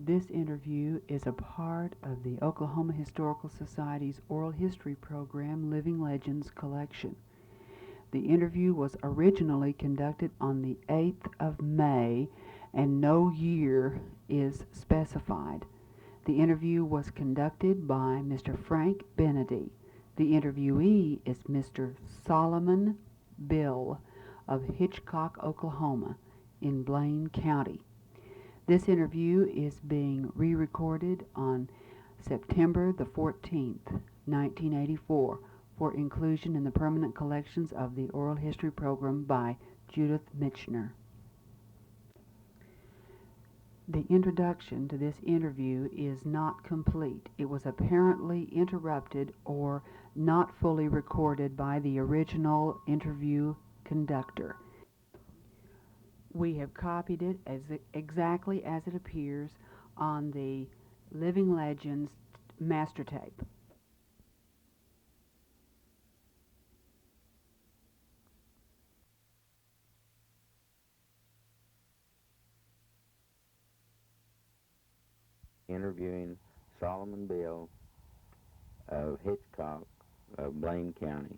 This interview is a part of the Oklahoma Historical Society's Oral History Program Living Legends collection. The interview was originally conducted on the 8th of May, and no year is specified. The interview was conducted by Mr. Frank Benedy. The interviewee is Mr. Solomon Bill of Hitchcock, Oklahoma, in Blaine County. This interview is being re-recorded on September the 14th, 1984, for inclusion in the permanent collections of the Oral History Program by Judith Michener. The introduction to this interview is not complete. It was apparently interrupted or not fully recorded by the original interview conductor. We have copied it exactly as it appears on the Living Legends master tape. Interviewing Solomon Bill of Hitchcock of Blaine County.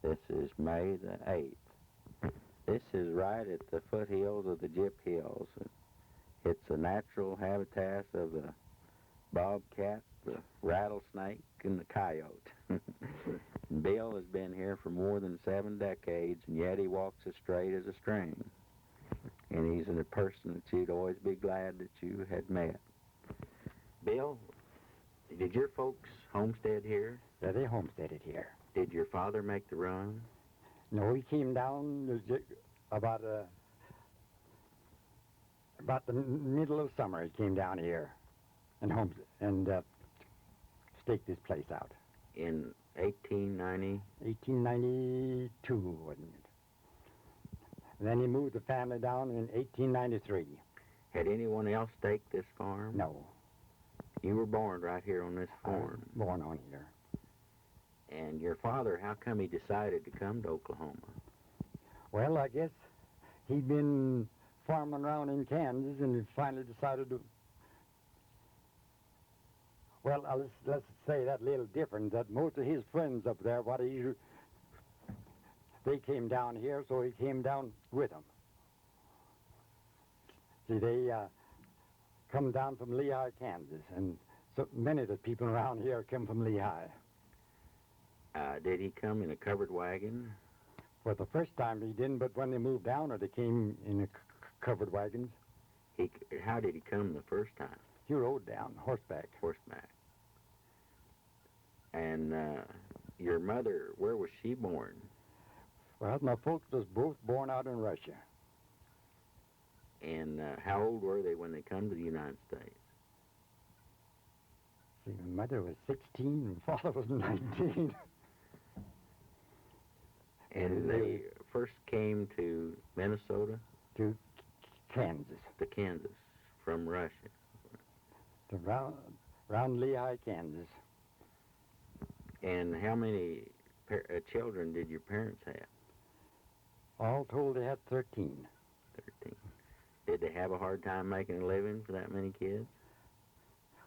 This is May the 8th. This is right at the foothills of the Gyp Hills. It's a natural habitat of the bobcat, the rattlesnake, and the coyote. Bill has been here for more than 7 decades, and yet he walks as straight as a string. And he's a person that you'd always be glad that you had met. Bill, did your folks homestead here? Yeah, they homesteaded here. Did your father make the run? No, he came down about the middle of summer. He came down here and staked this place out. In 1890? 1892, wasn't it? And then he moved the family down in 1893. Had anyone else staked this farm? No. You were born right here on this farm? Born on here. And your father, how come he decided to come to Oklahoma? Well, I guess he'd been farming around in Kansas, and he finally decided to... Well, let's say that a little different, that most of his friends up there, they came down here, so he came down with them. See, they come down from Lehigh, Kansas, and so many of the people around here come from Lehigh. Did he come in a covered wagon? For the first time he didn't, but when they moved down there, they came in covered wagons. How did he come the first time? He rode down, horseback. Horseback. And your mother, where was she born? Well, my folks was both born out in Russia. And how old were they when they come to the United States? See, my mother was 16 and father was 19. And they first came to Minnesota? To Kansas. To Kansas, from Russia. To around Lehigh, Kansas. And how many children did your parents have? All told, they had 13. 13. Did they have a hard time making a living for that many kids?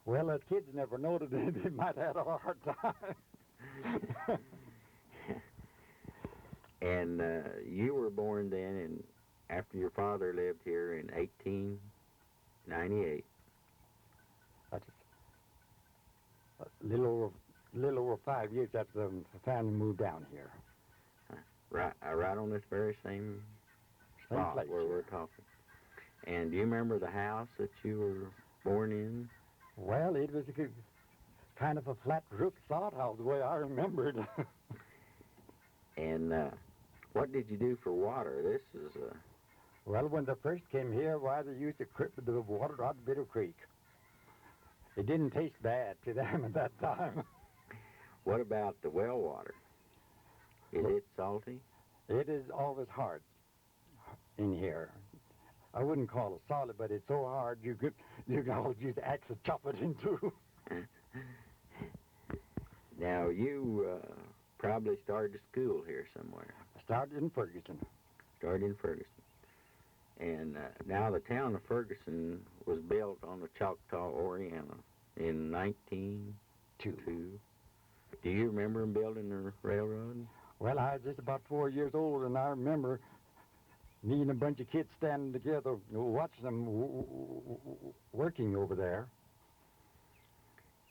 Well, the kids never noted it. They might have had a hard time. And you were born then, and after your father lived here in 1898. That's a little over 5 years after the family moved down here. Right on this very same spot place, where we're talking. And do you remember the house that you were born in? Well, it was kind of a flat roof sod house, the way I remember it. And what did you do for water? This is Well, when they first came here, why, they used to crip the water out of Bitter Creek. It didn't taste bad to them at that time. What about the well water? Is it salty? It is always hard in here. I wouldn't call it solid, but it's so hard you can always use the axe to chop it in two. Now, you probably started school here somewhere. I started in Ferguson. Started in Ferguson. And now the town of Ferguson was built on the Choctaw Oriental in 1902. Do you remember them building the railroad? Well, I was just about 4 years old, and I remember me and a bunch of kids standing together watching them working over there.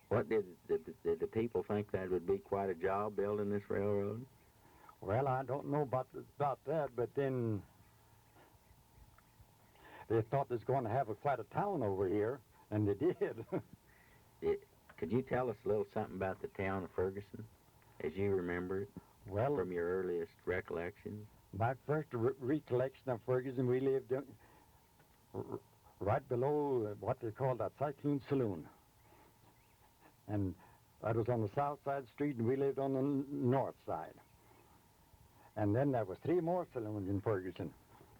What did the people think that would be quite a job building this railroad? Well, I don't know about that, but then they thought they was going to have quite a town over here, and they did. Could you tell us a little something about the town of Ferguson, as you remember it, Well, from your earliest recollections? my first recollection of Ferguson, we lived right below what they call that Cyclone Saloon. And that was on the south side of the street, and we lived on the north side. And then there was 3 more saloons in Ferguson.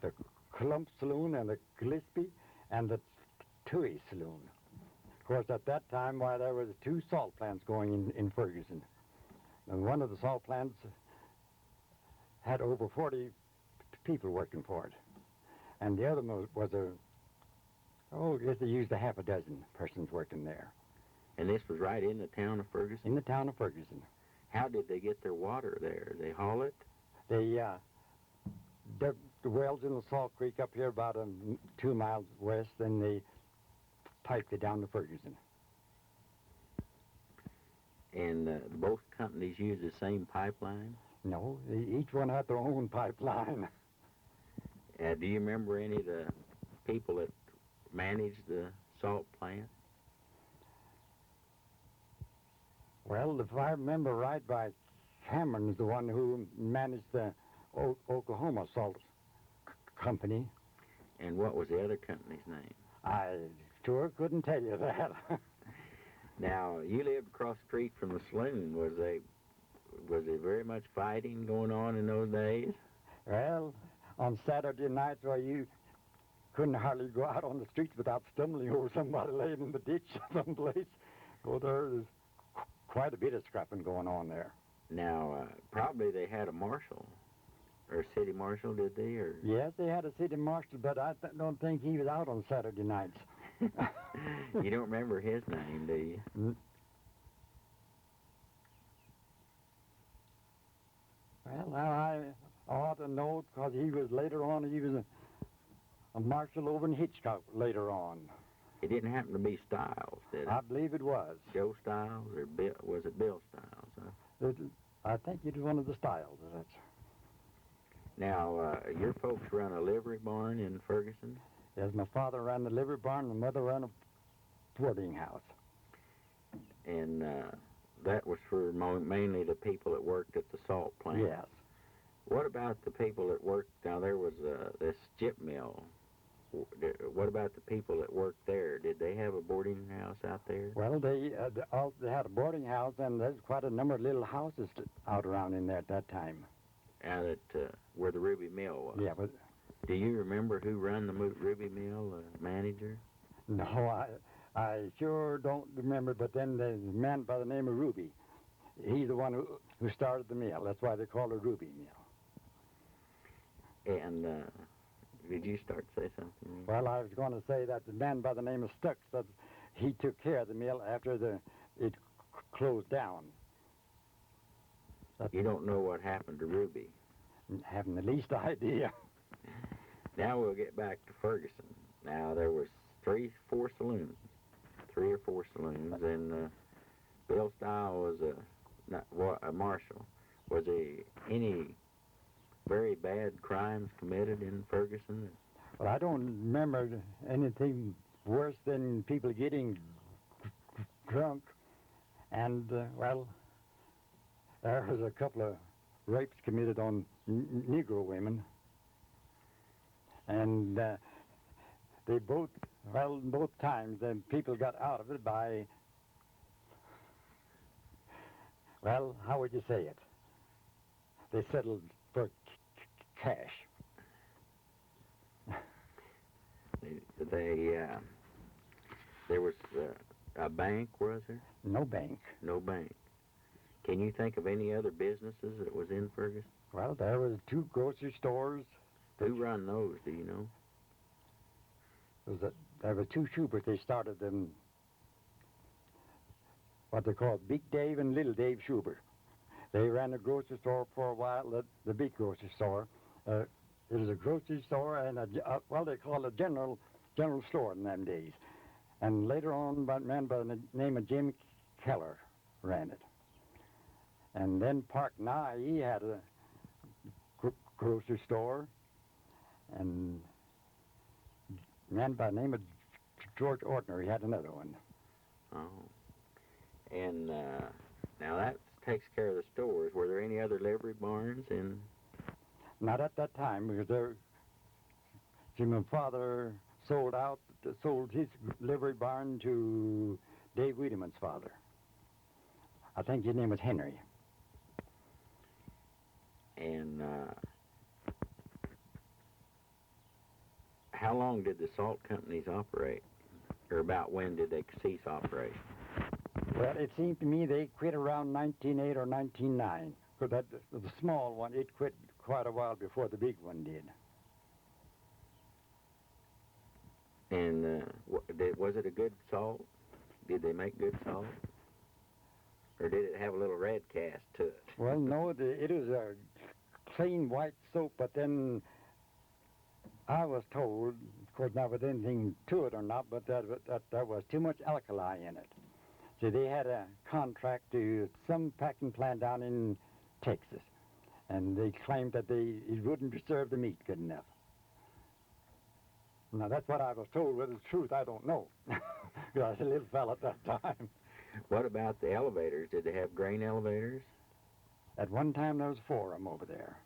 The Clump Saloon and the Gillespie and the Tui Saloon. Of course, at that time, why, there was 2 salt plants going in Ferguson. And one of the salt plants had over 40 people working for it. And the other was I guess they used a half a dozen persons working there. And this was right in the town of Ferguson? In the town of Ferguson. How did they get their water there? They haul it? They dug the wells in the Salt Creek up here about 2 miles west, and they piped it down to Ferguson. And both companies use the same pipeline? No, each one had their own pipeline. Do you remember any of the people that managed the salt plant? Well, if I remember right, by Cameron is the one who managed the Oklahoma Salt Company. And what was the other company's name? I sure couldn't tell you that. Now, you lived across the street from the saloon. Was there very much fighting going on in those days? Well, on Saturday nights, you couldn't hardly go out on the streets without stumbling over somebody laying in the ditch someplace. Oh, there was quite a bit of scrapping going on there. Now, probably they had a marshal, or a city marshal, did they? Or Yes, they had a city marshal, but I don't think he was out on Saturday nights. You don't remember his name, do you? Well, I ought to know, because he was a marshal over in Hitchcock later on. It didn't happen to be Stiles, did it? I believe it was. Joe Stiles, or was it Bill Stiles? Huh? I think it was one of the Stiles. Now, your folks run a livery barn in Ferguson? Yes, my father ran the livery barn, and my mother ran a boarding house. And that was for mainly the people that worked at the salt plant? Yes. What about the people that worked, now there was this chip mill. What about the people that worked there? Did they have a boarding house out there? Well, they had a boarding house, and there's quite a number of little houses out around in there at that time. Out at where the Ruby Mill was? Yeah, but Do you remember who run the Ruby Mill, manager? no, I sure don't remember, but then there's a man by the name of Ruby. He's the one who started the mill. That's why they call it Ruby Mill. And did you start to say something? Well, I was going to say that the man by the name of Stuck, that he took care of the mill after it closed down. You don't know what happened to Ruby? Haven't the least idea. Now we'll get back to Ferguson. Now there was 3 or 4 saloons, and Bill Stile was a marshal. Was there any very bad crimes committed in Ferguson? Well, I don't remember anything worse than people getting drunk, and well, there was a couple of rapes committed on Negro women, and both times, then people got out of it by, well, how would you say it? They settled for cash. There was a bank, was there? No bank. No bank. Can you think of any other businesses that was in Ferguson? Well, there was 2 grocery stores. Who run those, do you know? There were two Schubert. They started them, what they call Big Dave and Little Dave Schubert. They ran a grocery store for a while, the big grocery store. It was a grocery store and well, they called it a general store in them days. And later on, a man by the name of Jim Keller ran it. And then Park Nye, he had a grocery store, and a man by the name of George Ortner, he had another one. Oh. And now that takes care of the stores. Were there any other livery barns in? Not at that time, because my father sold his livery barn to Dave Wiedemann's father. I think his name was Henry. And how long did the salt companies operate? Or about when did they cease operation? Well, it seemed to me they quit around 1908 or 1909. Because the small one, it quit quite a while before the big one did. And was it a good salt? Did they make good salt? Or did it have a little red cast to it? Well, no, it was a clean white soap, but then I was told, of course not with anything to it or not, but that there was too much alkali in it. So they had a contract to some packing plant down in Texas, and they claimed that it wouldn't preserve the meat good enough. Now, that's what I was told. Whether it's truth, I don't know. Because I was a little fella at that time. What about the elevators? Did they have grain elevators? At one time, there was 4 of them over there.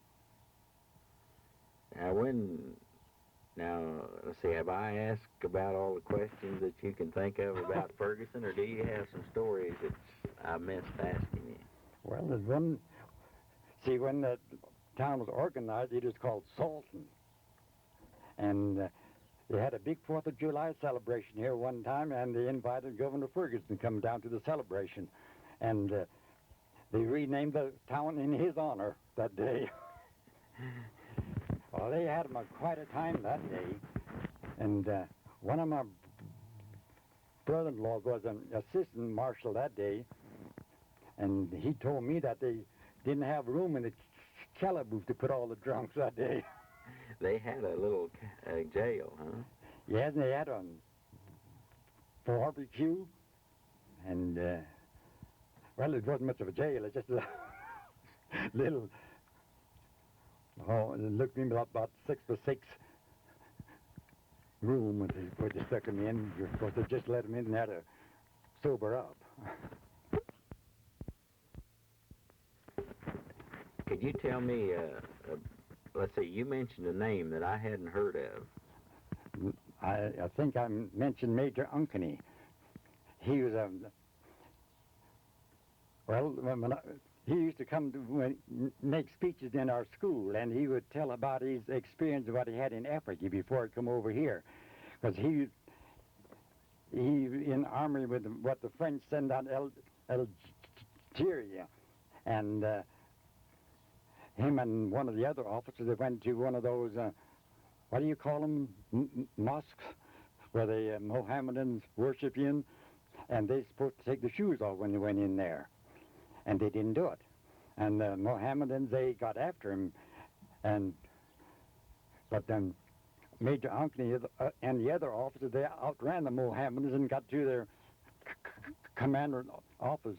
Now, let's see, have I asked about all the questions that you can think of about Ferguson, or do you have some stories that I missed asking you? Well, there's one. See, when that town was organized, it was called Salton. And they had a big 4th of July celebration here one time, and they invited Governor Ferguson to come down to the celebration. And they renamed the town in his honor that day. Well, they had quite a time that day. And one of my brother-in-laws was an assistant marshal that day, and he told me that they didn't have room in the cellar booth to put all the drunks that day. They had a little jail, huh? Yes, and they had a barbecue, and, well, it wasn't much of a jail. It's just a little, it looked to me about 6 by 6 room where they stuck them in. You're supposed to just let them in and had to sober up. Could you tell me, let's see, you mentioned a name that I hadn't heard of. I think I mentioned Major Unkenny. He was he used to come to make speeches in our school, and he would tell about his experience of what he had in Africa before he come over here. Because he in army with what the French sent out Algeria, and him and one of the other officers, they went to one of those, what do you call them, mosques, where the Mohammedans worship in, and they're supposed to take the shoes off when they went in there, and they didn't do it. And the Mohammedans, they got after him, but then Major Ankeny and the other officers, they outran the Mohammedans and got to their commander office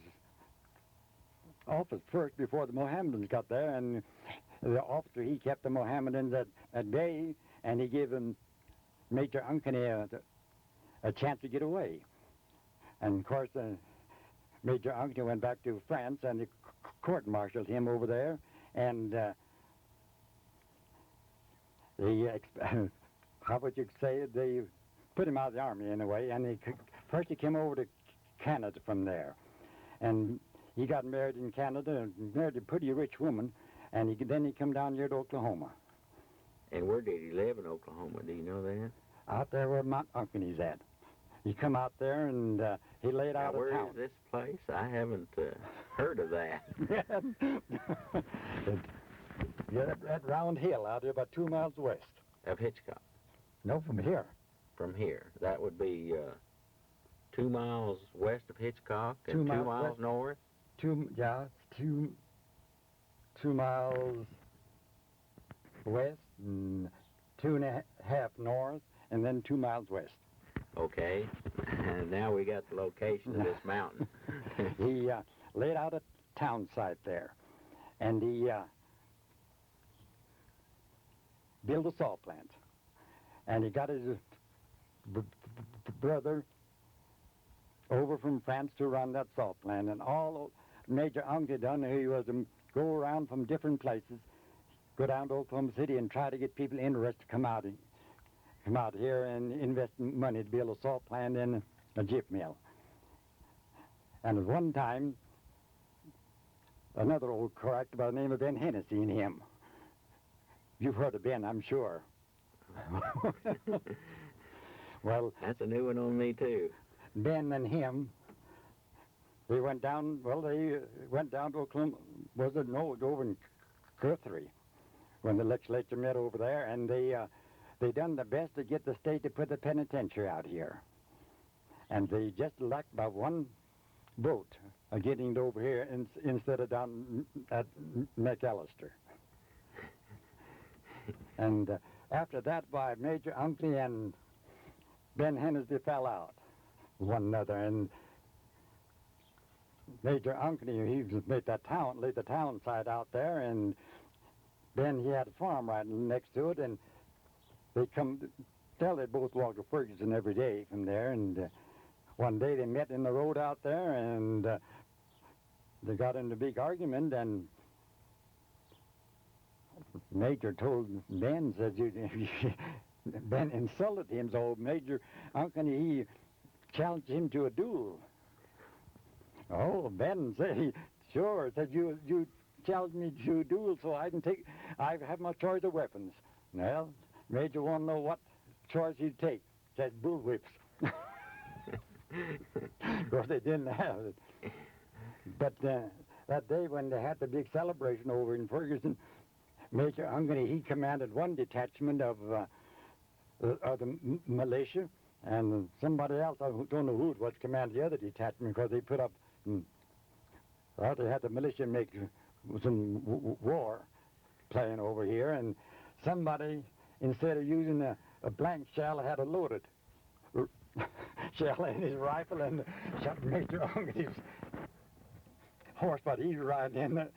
first before the Mohammedans got there, and the officer, he kept the Mohammedans at bay, and he gave them Major Ankeny a chance to get away. And of course, Major Ankeny went back to France, and they court-martialed him over there, and how would you say it? They put him out of the army in a way, and first he came over to Canada from there, and he got married in Canada and married a pretty rich woman, and then he come down here to Oklahoma. And where did he live in Oklahoma? Do you know that? Out there where Mount Unkeny's at. He come out there and he laid out a town. Where is this place? I haven't heard of that. Yeah, that round hill out there about 2 miles west. Of Hitchcock? No, from here. from here? That would be 2 miles west of Hitchcock and 2 2 miles miles west. north? Two miles west and 2.5 north, and then 2 miles west. Okay. And now we got the location of this mountain. He laid out a town site there, and he built a salt plant. And he got his brother over from France to run that salt plant, and all Major Uncle done, he was to go around from different places, go down to Oklahoma City and try to get people interested to come out here and invest money to build a salt plant and a chip mill. And at one time, another old character by the name of Ben Hennessy and him. You've heard of Ben, I'm sure. Well, That's a new one on me, too. Ben and him, they went down to Oklahoma, over in Guthrie, when the legislature met over there, and they done the best to get the state to put the penitentiary out here. And they just lacked by one vote of getting it over here instead of down at McAllister. And after that, by Major Uncle and Ben Hennessy fell out one another, and Major Uncle, he laid the town site out there, and Ben, he had a farm right next to it, and they both walked to Ferguson every day from there, and one day they met in the road out there, and they got into a big argument, and Major told Ben, said, Ben insulted him, so Major Uncle, he challenged him to a duel. Oh, Ben said, sure, said, you challenged me to a duel so I have my choice of weapons. Well, Major wanted to know what choice he'd take. Said bullwhips. Of course, they didn't have it. But that day when they had the big celebration over in Ferguson, Major Uncle, he commanded one detachment of the militia, and somebody else, I don't know who it was, commanded the other detachment, because they put up, they had the militia make some war playing over here, and somebody, instead of using a blank shell, had a loaded shell in his rifle, and shot Major Uncle's horse, but he was right in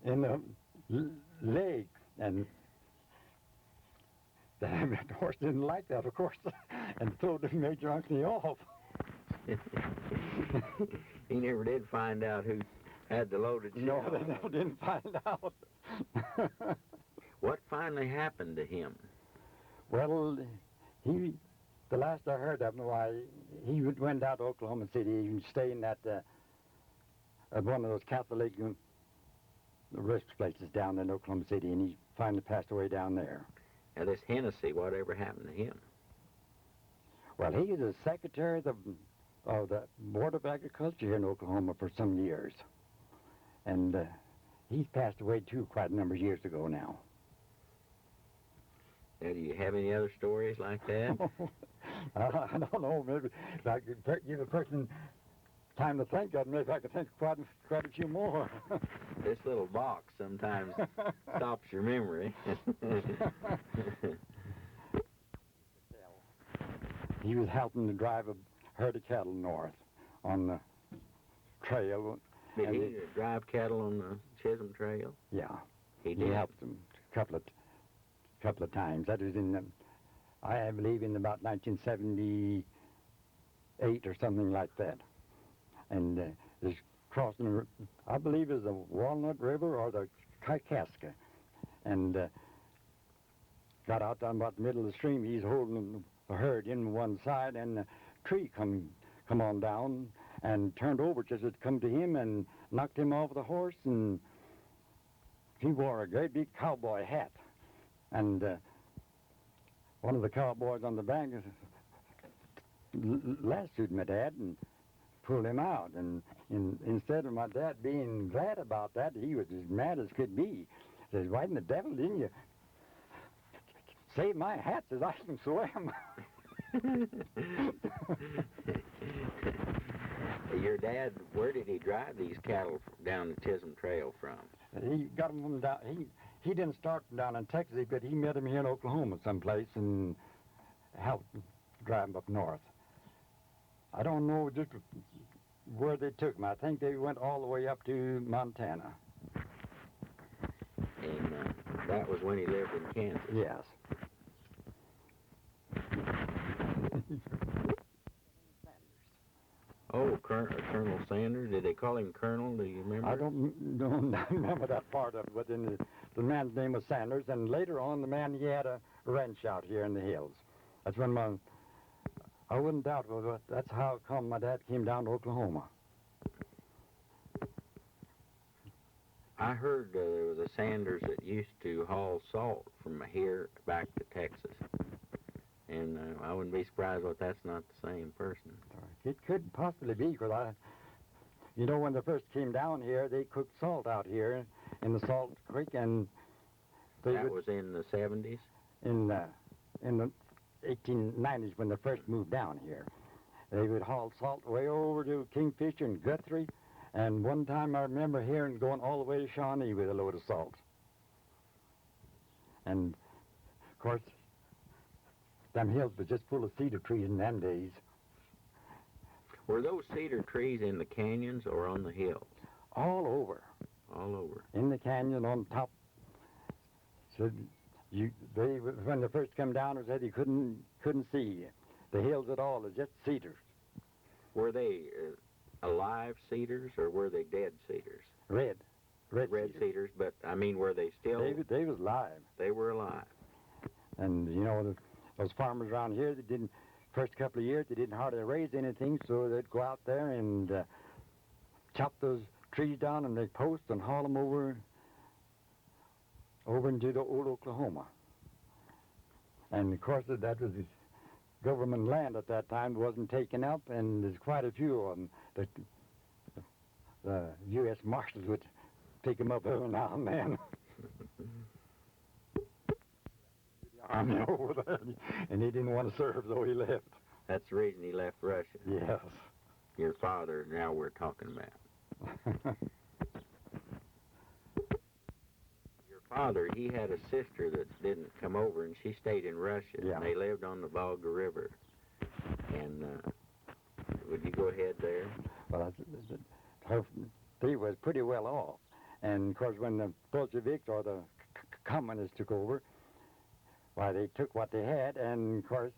the leg, and the horse didn't like that, of course, and threw the Major Uncle off. He never did find out who had the loaded shell. No, they never didn't find out. What finally happened to him? Well, the last I heard of him, why, he went out to Oklahoma City. He was staying at one of those Catholic rest places down in Oklahoma City, and he finally passed away down there. Now, this Hennessy, whatever happened to him? Well, he was the secretary of the Board of Agriculture here in Oklahoma for some years. And he's passed away, too, quite a number of years ago now. Now, do you have any other stories like that? I don't know. Maybe if I could give a person time to think of, maybe I could think of quite a few more. This little box sometimes stops your memory. He was helping to drive a herd of cattle north on the trail. Did he drive cattle on the Chisholm Trail? Yeah. He did? He helped them a couple of times. That was I believe in about 1978 or something like that. And is crossing, I believe, is the Walnut River or the Kaskaskia, and got out down about the middle of the stream. He's holding the herd in one side, and a tree come on down and turned over just as it come to him and knocked him off the horse, and he wore a great big cowboy hat. And one of the cowboys on the bank lassoed my dad and pulled him out. And instead of my dad being glad about that, he was as mad as could be. He says, "Why in the devil didn't you save my hat so I can swim?" Your dad, where did he drive these cattle down the Chisholm Trail from? He got them from down. He didn't start from down in Texas, but he met him here in Oklahoma someplace and helped drive him up north. I don't know just where they took him. I think they went all the way up to Montana. And that was when he lived in Kansas. Yes. Oh, Colonel Sanders. Did they call him Colonel? Do you remember? I don't remember that part of it, but the man's name was Sanders, and later on the man, he had a ranch out here in the hills. That's when I wouldn't doubt it, but that's how come my dad came down to Oklahoma. I heard there was a Sanders that used to haul salt from here back to Texas. And I wouldn't be surprised if that's not the same person. It could possibly be, because when they first came down here, they cooked salt out here in the Salt Creek, and that was in the 70s? In the 1890s when they first moved down here. They would haul salt way over to Kingfisher and Guthrie, and one time I remember hearing going all the way to Shawnee with a load of salt. And, of course, them hills were just full of cedar trees in them days. Were those cedar trees in the canyons or on the hills? All over. All over. In the canyon, on top. So when they first come down, it said you couldn't see the hills at all. It's just cedars. Were they alive cedars or were they dead cedars? Red cedars, but I mean, were they still? They was alive. They were alive. And those farmers around here, they didn't. First couple of years, they didn't hardly raise anything, so they'd go out there and chop those trees down, and they'd post and haul them over into the old Oklahoma. And of course, that was government land at that time. It wasn't taken up, and there's quite a few of them that the U.S. Marshals would pick them up every now and then. Army over there, and he didn't want to serve, so he left. That's the reason he left Russia. Yes. Your father, now we're talking about. Your father, he had a sister that didn't come over, and she stayed in Russia. Yeah. And they lived on the Volga River. And would you go ahead there? Well, they was pretty well off. And, of course, when the Bolsheviks or the communists took over, why, they took what they had, and of course,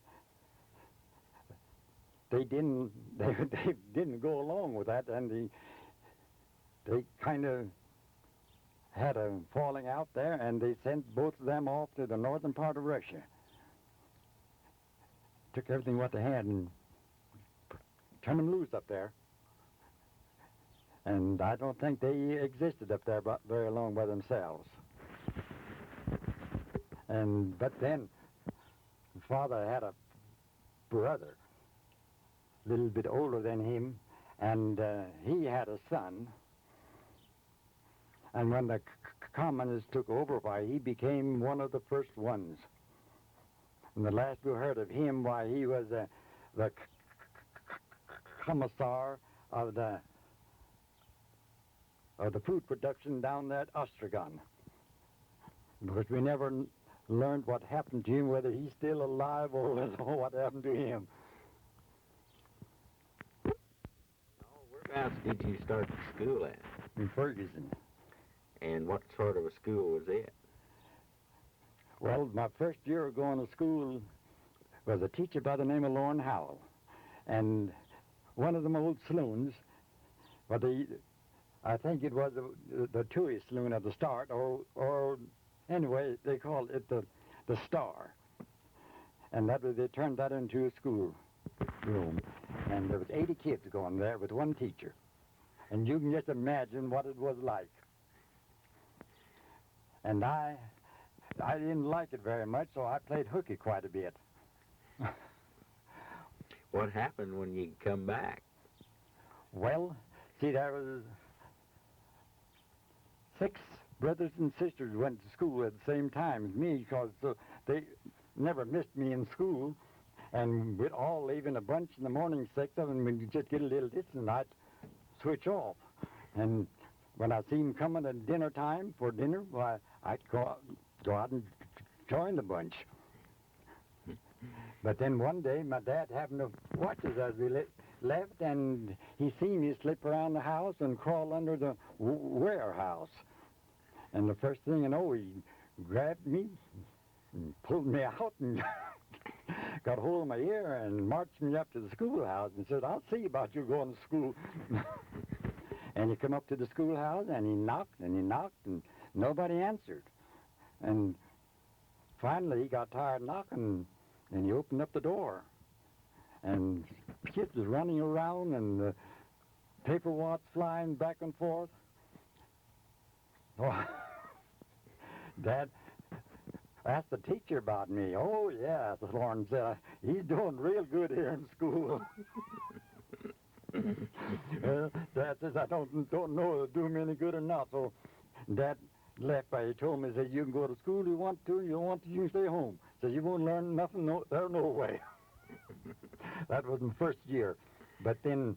they didn't go along with that, and they kind of had a falling out there, and they sent both of them off to the northern part of Russia. Took everything what they had and turned them loose up there. And I don't think they existed up there very long by themselves. But then, Father had a brother, a little bit older than him, and he had a son. And when the communists took over, why, he became one of the first ones. And the last we heard of him, why, he was the commissar of the food production down there at Ostragon. Because we never learned what happened to him, whether he's still alive or what happened to him. Whereabouts did you start the school at? In Ferguson. And what sort of a school was it? Well, my first year of going to school was a teacher by the name of Lorne Howell. And one of them old saloons, but I think it was the tourist saloon at the start, or anyway, they called it the Star. And they turned that into a school room. And there was 80 kids going there with one teacher. And you can just imagine what it was like. And I didn't like it very much, so I played hooky quite a bit. What happened when you come back? Well, see, there was 6 brothers and sisters went to school at the same time as me, because they never missed me in school. And we'd all leave in a bunch in the morning, 6 of them, we'd just get a little distance, and I'd switch off. And when I see him coming at dinner time for dinner, why, I'd go out and join the bunch. But then one day, my dad happened to watch us as we left, and he seen me slip around the house and crawl under the warehouse. And the first thing you know, he grabbed me and pulled me out and got hold of my ear and marched me up to the schoolhouse and said, "I'll see about you going to school." And he come up to the schoolhouse, and he knocked, and nobody answered. And finally, he got tired knocking, and he opened up the door. And kids was running around, and the paper wads flying back and forth. Oh, Dad asked the teacher about me. "Oh, yeah," Lauren said, "he's doing real good here in school." Dad says, "I don't know if it'll do me any good or not." So Dad left, but he told me, he said, "You can go to school if you want to, you can stay home." Says, "You won't learn nothing no way." That was my first year. But then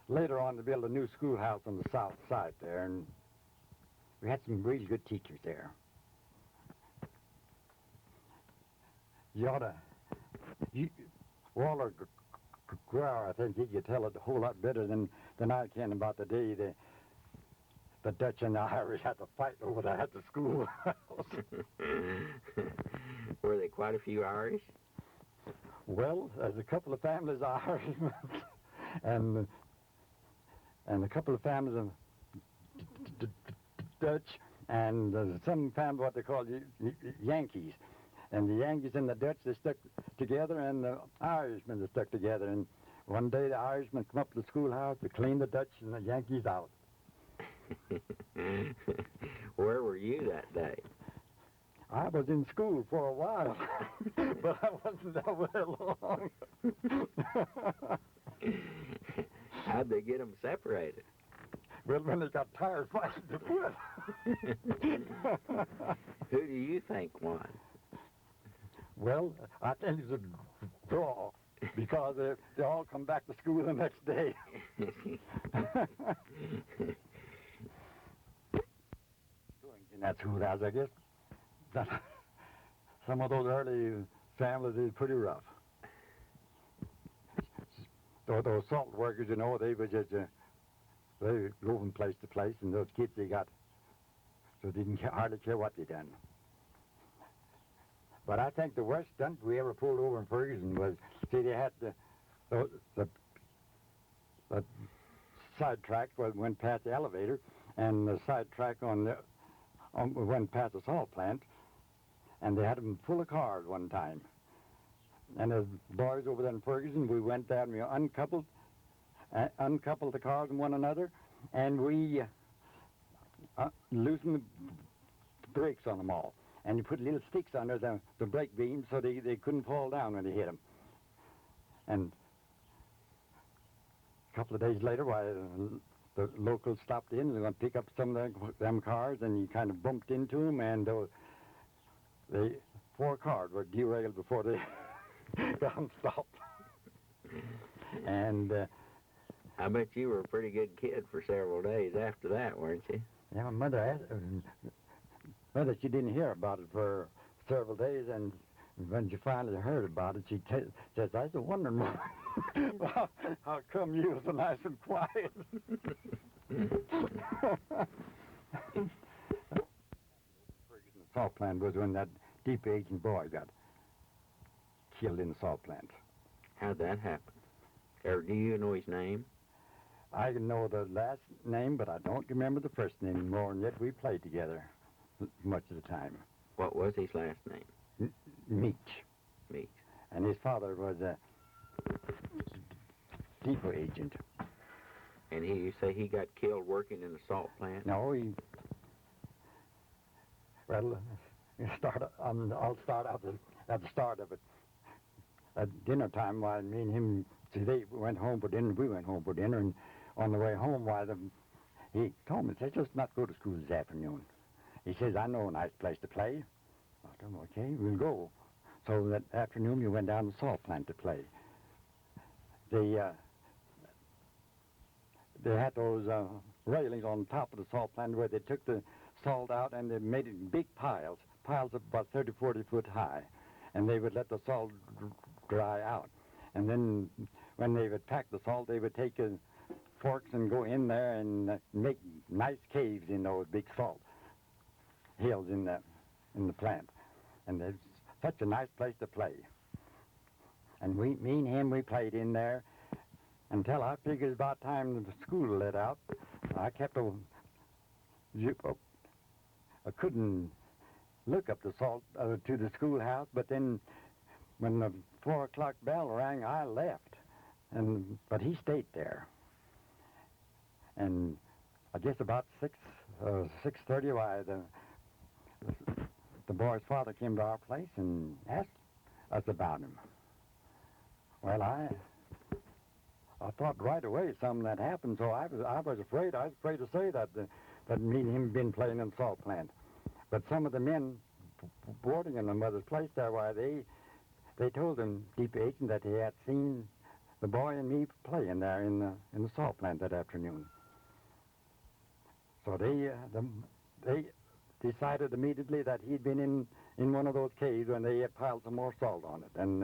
later on, they built a new schoolhouse on the south side there, and we had some really good teachers there. Walter Grauer, I think he could tell it a whole lot better than I can about the day the Dutch and the Irish had to fight over that at the schoolhouse. Were there quite a few Irish? Well, there's a couple of families of Irishmen and a couple of families of Dutch, and some family what they call Yankees. And the Yankees and the Dutch, they stuck together, and the Irishmen, they stuck together. And one day the Irishmen come up to the schoolhouse to clean the Dutch and the Yankees out. Where were you that day? I was in school for a while, but I wasn't there very long. How'd they get them separated? Well, when they got tired fighting to quit. Who do you think won? Well, I think it's a draw, because they all come back to school the next day. In that schoolhouse, I guess. Some of those early families is pretty rough. Those salt workers, they were just they go from place to place, and those kids they got, so they didn't hardly care what they done. But I think the worst stunt we ever pulled over in Ferguson was, see, they had the side track went past the elevator, and the side track went past the salt plant, and they had them full of cars one time. And the boys over there in Ferguson, we went there and we uncoupled the cars from one another, and we loosened the brakes on them all. And you put little sticks under the brake beams so they couldn't fall down when they hit them. And a couple of days later, the locals stopped in, and they were going to pick up some of them cars, and you kind of bumped into them, and the 4 cars were derailed before they got them stopped. And I bet you were a pretty good kid for several days after that, weren't you? yeah, my mother she didn't hear about it for several days, and when she finally heard about it, she says, "I was wondering how come you was so nice and quiet." The salt plant was when that deep aging boy got killed in the salt plant. How'd that happen? Or do you know his name? I know the last name, but I don't remember the first name anymore, and yet we played together much of the time. What was his last name? Meach. Meach. And his father was a depot agent. And you say he got killed working in the salt plant? No, I'll start out at the start of it. At dinner time, while me and him, they went home for dinner, we went home for dinner, and on the way home, he told me, he said, "Just not go to school this afternoon." He says, "I know a nice place to play." I told him, "Okay, we'll go." So that afternoon we went down to the salt plant to play. They had those railings on top of the salt plant where they took the salt out and they made it in big piles of about 30, 40 foot high. And they would let the salt dry out. And then when they would pack the salt, they would take forks and go in there and make nice caves in those big salt hills in the plant. And it's such a nice place to play. And me and him, we played in there until I figured it was about time the school let out. I kept I couldn't look up the salt to the schoolhouse, but then when the 4 o'clock bell rang, I left. But he stayed there. And I guess about 6:30, why the boy's father came to our place and asked us about him. Well, I thought right away something had happened, so I was afraid. I was afraid to say that me and him been playing in the salt plant. But some of the men boarding in the mother's place there, why they told him, deep agent, that he had seen the boy and me playing there in the salt plant that afternoon. So they decided immediately that he'd been in one of those caves when they had piled some more salt on it. And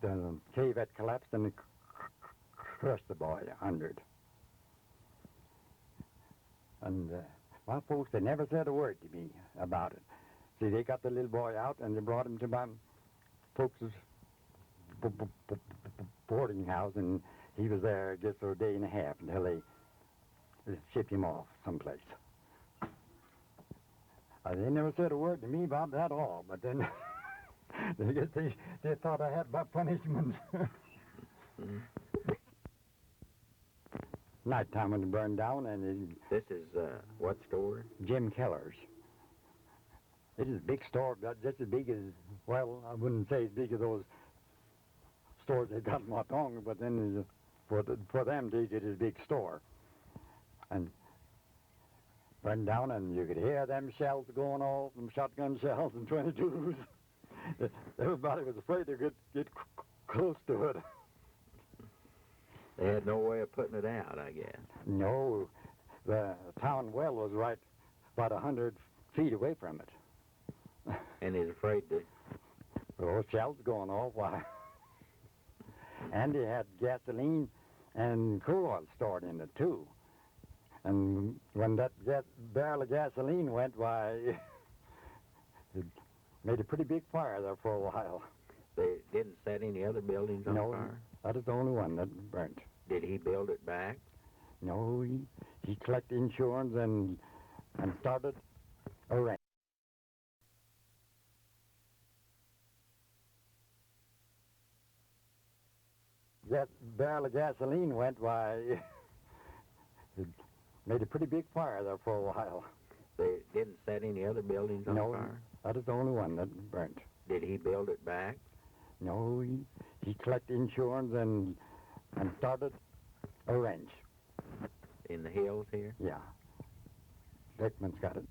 the cave had collapsed and it crushed the boy under it. And my folks, they never said a word to me about it. See, they got the little boy out and they brought him to my folks' boarding house, and he was there just a day and a half until they shipped him off someplace. They never said a word to me about that at all, but then they thought I had my punishment. Nighttime when it burned down, and This is what store? Jim Keller's. It is a big store, just as big as, well, I wouldn't say as big as those stores they got in Watonga, but then for them, it is a big store. And burned down, and you could hear them shells going off, them shotgun shells and 22s. Everybody was afraid they could get close to it. They had no way of putting it out, I guess. No, the town well was right about 100 feet away from it. And he's afraid to... Those shells going off, why? And they had gasoline and crude oil stored in it, too. And when that barrel of gasoline went, why, it made a pretty big fire there for a while. They didn't set any other buildings on No, fire? that is the only one that burnt. Did he build it back? No, he collected insurance and started a rent. That barrel of gasoline went, why, it made a pretty big fire there for a while. They didn't set any other buildings on No, fire? that is the only one that burnt. Did he build it back? No, he collected insurance and started a ranch. In the hills here? Yeah. Beckman's got it.